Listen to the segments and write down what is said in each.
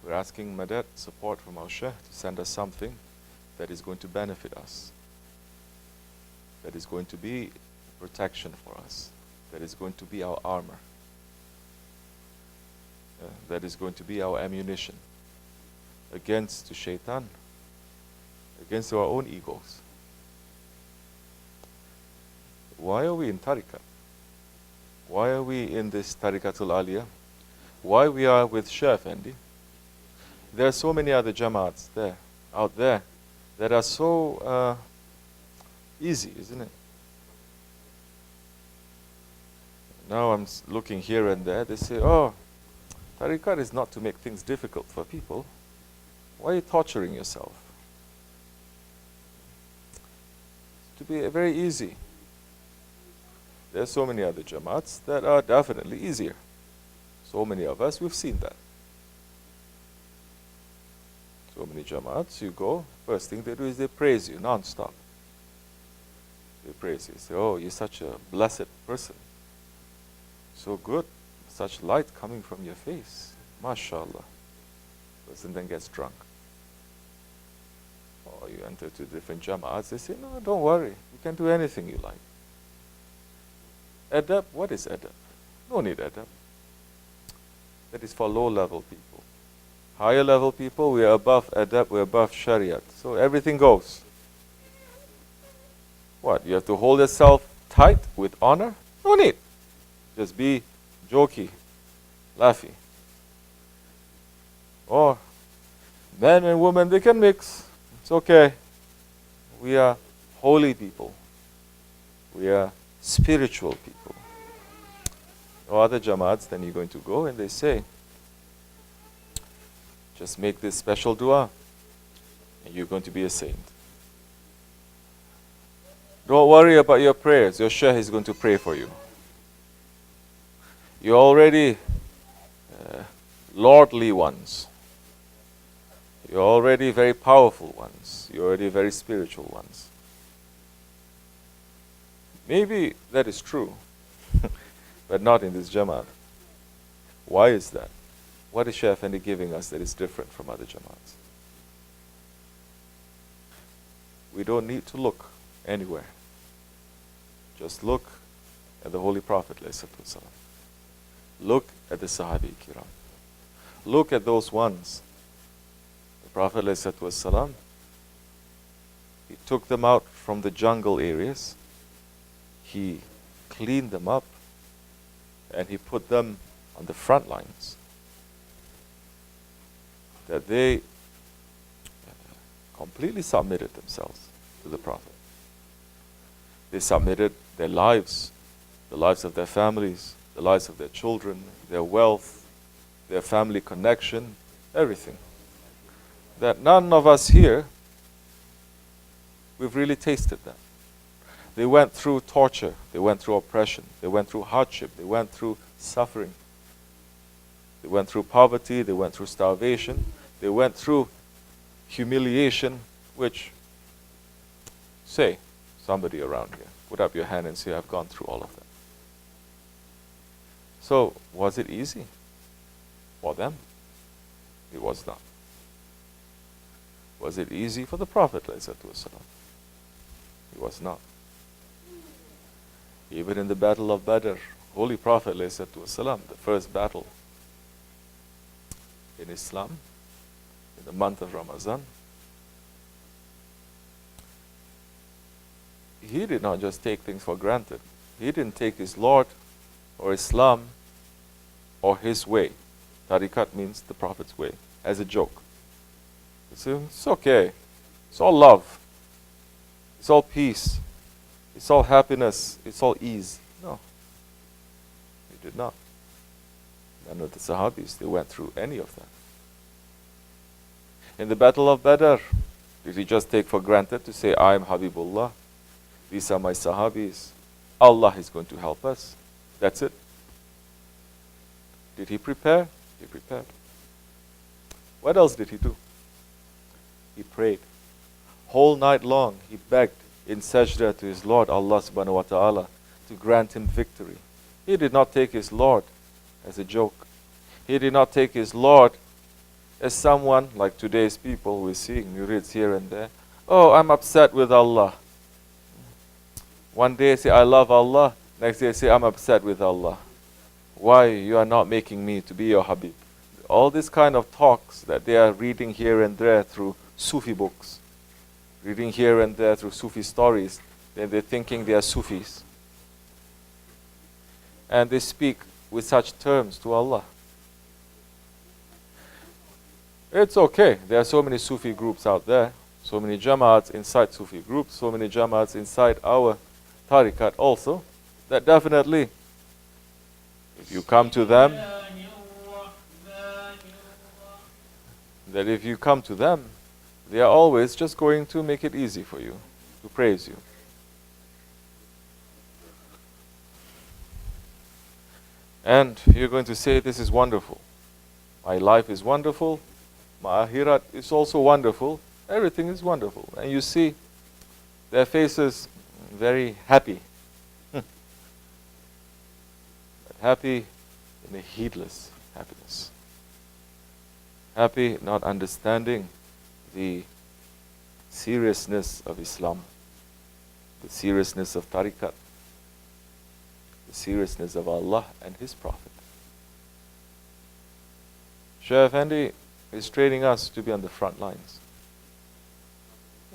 We're asking madad, support from our Shaykh to send us something that is going to benefit us, that is going to be protection for us, that is going to be our armor, that is going to be our ammunition against the shaitan, against our own egos. Why are we in Tariqat? Why are we in this Tariqatul Aliyah? Why we are with Shaykh Effendi? There are so many other Jamaats there, out there, that are so easy, isn't it? Now I'm looking here and there, they say, oh, Tariqat is not to make things difficult for people. Why are you torturing yourself? To be very easy. There are so many other Jamaats that are definitely easier. So many of us, we've seen that. So many Jamaats, you go, first thing they do is they praise you non-stop. They praise you, say, oh, you're such a blessed person. So good, such light coming from your face. MashaAllah. Person then gets drunk. Or you enter to different Jamaats, they say, no, don't worry, you can do anything you like. Adab, what is adab? No need adab. That is for low-level people. Higher-level people, we are above adab, we are above shariat. So everything goes. What, you have to hold yourself tight with honor? No need. Just be jokey, laughy. Or men and women, they can mix. It's okay. We are holy people. We are spiritual people. Or other Jamaats, then you're going to go and they say, just make this special dua and you're going to be a saint. Don't worry about your prayers. Your Shaykh is going to pray for you. You're already lordly ones. You're already very powerful ones. You're already very spiritual ones. Maybe that is true, but not in this Jamaat. Why is that? What is Shaykh Effendi giving us that is different from other Jamaats? We don't need to look anywhere. Just look at the Holy Prophet ﷺ. Look at the Sahabe Kiram. Look at those ones. The Prophet ﷺ, he took them out from the jungle areas. He cleaned them up and he put them on the front lines. That they completely submitted themselves to the Prophet. They submitted their lives, the lives of their families, the lives of their children, their wealth, their family connection, everything. That none of us here, we've really tasted that. They went through torture, they went through oppression, they went through hardship, they went through suffering. They went through poverty, they went through starvation, they went through humiliation, which, say, somebody around here, put up your hand and say, I've gone through all of that. So, was it easy for them? It was not. Was it easy for the Prophet ﷺ? It was not. Even in the Battle of Badr, Holy Prophet ﷺ, the first battle in Islam, in the month of Ramadan, he did not just take things for granted. He didn't take his Lord or Islam or his way. Tariqat means the Prophet's way, as a joke. It's okay. It's all love. It's all peace. It's all happiness. It's all ease. No. He did not. None of the Sahabis, they went through any of that. In the Battle of Badr, did he just take for granted to say, I am Habibullah, these are my Sahabis, Allah is going to help us? That's it. Did he prepare? He prepared. What else did he do? He prayed. Whole night long, he begged in sajda to his Lord, Allah subhanahu wa ta'ala, to grant him victory. He did not take his Lord as a joke. He did not take his Lord as someone like today's people we're seeing, you read here and there, oh, I'm upset with Allah. One day say, I love Allah. Next day say, I'm upset with Allah. Why you are not making me to be your Habib? All this kind of talks that they are reading here and there through Sufi books, reading here and there through Sufi stories, then they're thinking they are Sufis. And they speak with such terms to Allah. It's okay. There are so many Sufi groups out there, so many Jamaats inside Sufi groups, so many Jamaats inside our Tariqat also, that definitely, if you come to them, they are always just going to make it easy for you, to praise you. And you're going to say, this is wonderful. My life is wonderful. My Akhirat is also wonderful. Everything is wonderful. And you see their faces very happy. But happy in a heedless happiness. Happy not understanding the seriousness of Islam, the seriousness of Tariqat, the seriousness of Allah and His Prophet. Shaykh Effendi is training us to be on the front lines.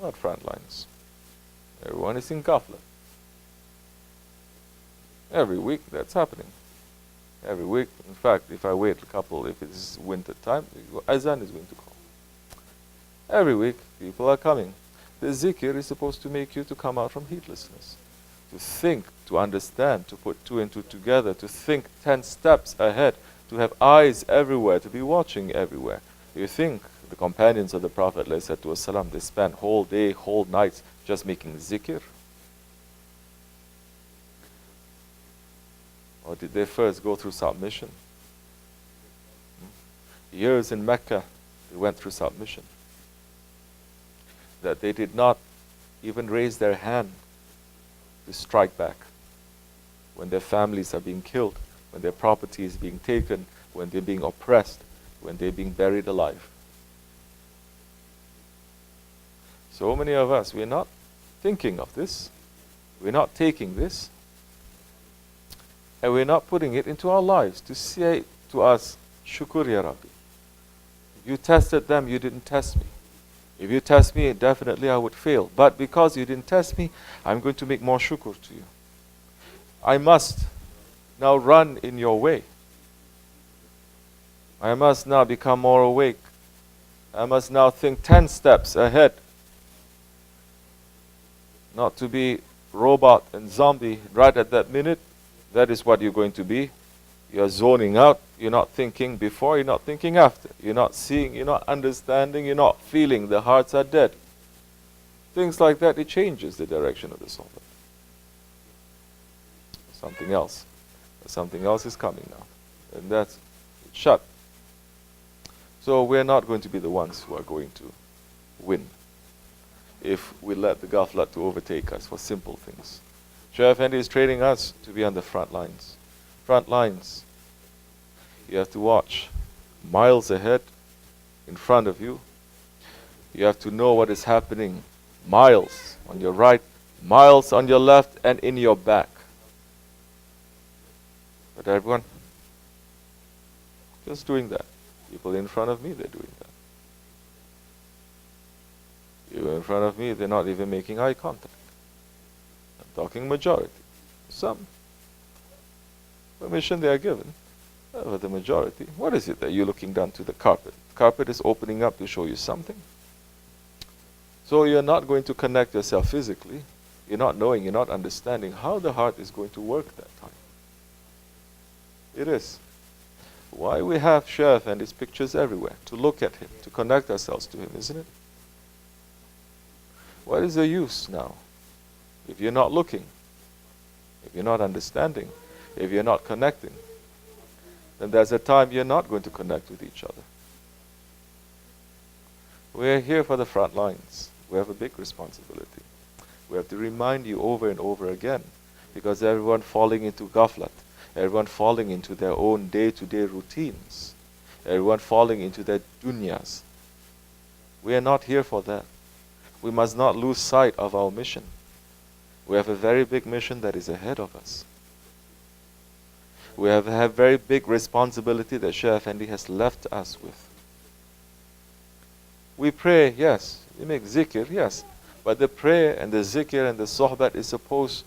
Not front lines. Everyone is in ghafla. Every week that's happening. Every week, in fact, if I wait a couple, if it's winter time, Azan is going to call. Every week, people are coming. The zikr is supposed to make you to come out from heedlessness. To think, to understand, to put two and two together, to think 10 steps ahead, to have eyes everywhere, to be watching everywhere. You think the companions of the Prophet ﷺ, they spent whole day, whole nights just making zikr? Or did they first go through submission? Years in Mecca, they went through submission. That they did not even raise their hand to strike back when their families are being killed, when their property is being taken, when they're being oppressed, when they're being buried alive. So many of us, we're not thinking of this, we're not taking this, and we're not putting it into our lives to say to us, Shukur Ya Rabbi. You tested them, you didn't test me. If you test me, definitely I would fail. But because you didn't test me, I'm going to make more shukr to you. I must now run in your way. I must now become more awake. I must now think 10 steps ahead. Not to be robot and zombie right at that minute. That is what you're going to be. You're zoning out. You're not thinking before, you're not thinking after. You're not seeing, you're not understanding, you're not feeling. The hearts are dead. Things like that, it changes the direction of the soul. Something else. Something else is coming now. And that's shut. So we're not going to be the ones who are going to win if we let the ghaflat to overtake us for simple things. Shaykh Effendi is training us to be on the front lines. Front lines. You have to watch miles ahead, in front of you. You have to know what is happening miles on your right, miles on your left, and in your back. But everyone, just doing that. People in front of me, they're doing that. People in front of me, they're not even making eye contact. I'm talking majority. Some permission they are given. But the majority, what is it that you're looking down to the carpet? The carpet is opening up to show you something. So you're not going to connect yourself physically. You're not knowing, you're not understanding how the heart is going to work that time. It is. Why we have Shaykh and his pictures everywhere? To look at him, to connect ourselves to him, isn't it? What is the use now? If you're not looking, if you're not understanding, if you're not connecting, then there's a time you're not going to connect with each other. We're here for the front lines. We have a big responsibility. We have to remind you over and over again, because everyone falling into ghaflat, everyone falling into their own day-to-day routines, Everyone falling into their dunyas. We are not here for that. We must not lose sight of our mission. We have a very big mission that is ahead of us. We have a very big responsibility that Shaykh Effendi has left us with. We pray, yes. We make zikr, yes. But the prayer and the zikr and the sohbet is supposed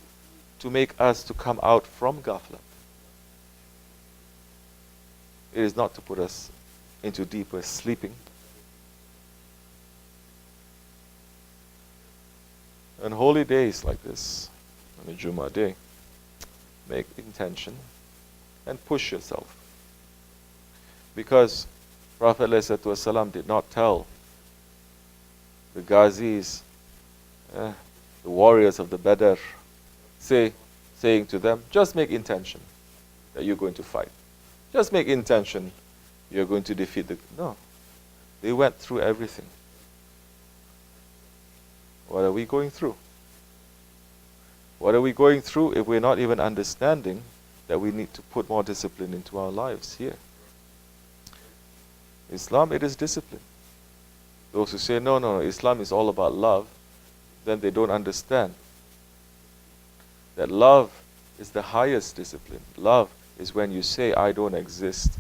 to make us to come out from ghaflat. It is not to put us into deeper sleeping. On holy days like this, on a Jummah day, make intention and push yourself. Because Prophet ﷺ did not tell the Ghazis, the warriors of the Badr, saying to them, just make intention that you're going to fight. Just make intention you're going to defeat the... No. They went through everything. What are we going through? What are we going through if we're not even understanding that we need to put more discipline into our lives here? Islam, it is discipline. Those who say, no, Islam is all about love, then they don't understand that love is the highest discipline. Love is when you say, I don't exist.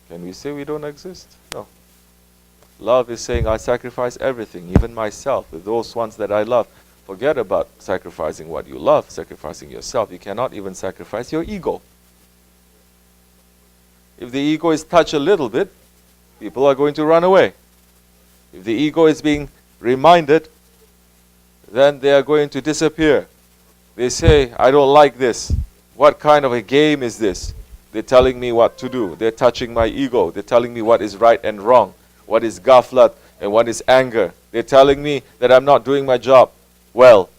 Can we say we don't exist? No. Love is saying, I sacrifice everything, even myself, with those ones that I love. Forget about sacrificing what you love, sacrificing yourself. You cannot even sacrifice your ego. If the ego is touched a little bit, people are going to run away. If the ego is being reminded, then they are going to disappear. They say, I don't like this. What kind of a game is this? They're telling me what to do. They're touching my ego. They're telling me what is right and wrong, what is ghaflat and what is anger. They're telling me that I'm not doing my job well.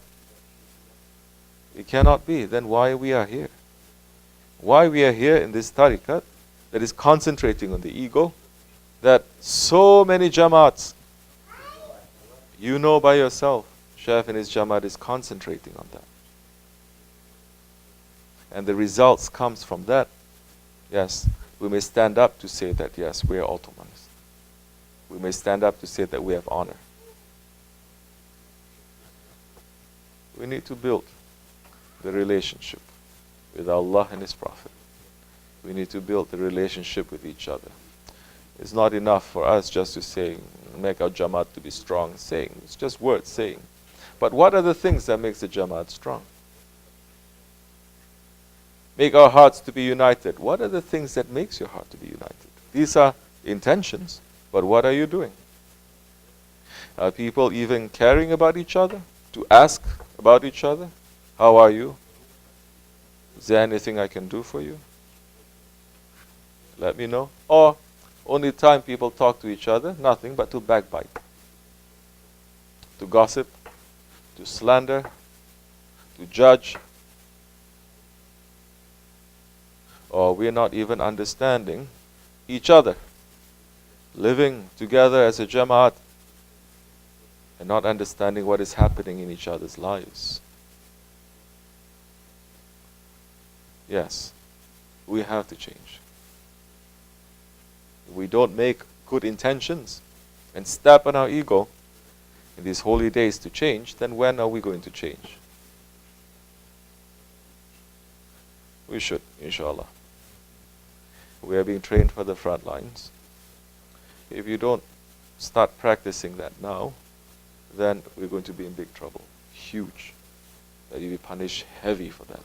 It cannot be. Then why we are here? Why we are here in this tariqat that is concentrating on the ego, that so many jamaats, you know by yourself, Shaykh and his jamaat is concentrating on that. And the results comes from that. Yes, we may stand up to say that, yes, we are Ottomans. We may stand up to say that we have honor. We need to build the relationship with Allah and His Prophet. We need to build the relationship with each other. It's not enough for us just to say, make our jamaat to be strong, saying. It's just words saying. But what are the things that makes the jamaat strong? Make our hearts to be united. What are the things that makes your heart to be united? These are intentions, but what are you doing? Are people even caring about each other? To ask about each other? How are you? Is there anything I can do for you? Let me know. Or only time people talk to each other, nothing but to backbite, to gossip, to slander, to judge. Or we're not even understanding each other, living together as a jamaat and not understanding what is happening in each other's lives. Yes, we have to change. If we don't make good intentions and step on our ego in these holy days to change, then when are we going to change? We should, inshallah. We are being trained for the front lines. If you don't start practicing that now, then we're going to be in big trouble. Huge. That you'll be punished heavy for that.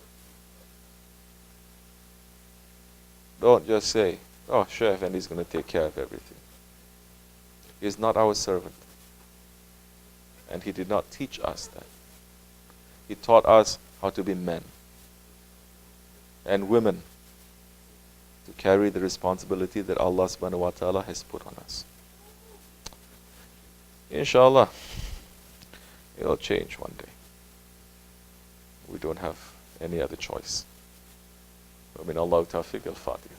Don't just say, oh, Shaykh Effendi is going to take care of everything. He is not our servant. And he did not teach us that. He taught us how to be men and women, to carry the responsibility that Allah subhanahu wa ta'ala has put on us. Inshallah, it'll change one day. We don't have any other choice. I mean, Allah tawfiq al-Fatiha.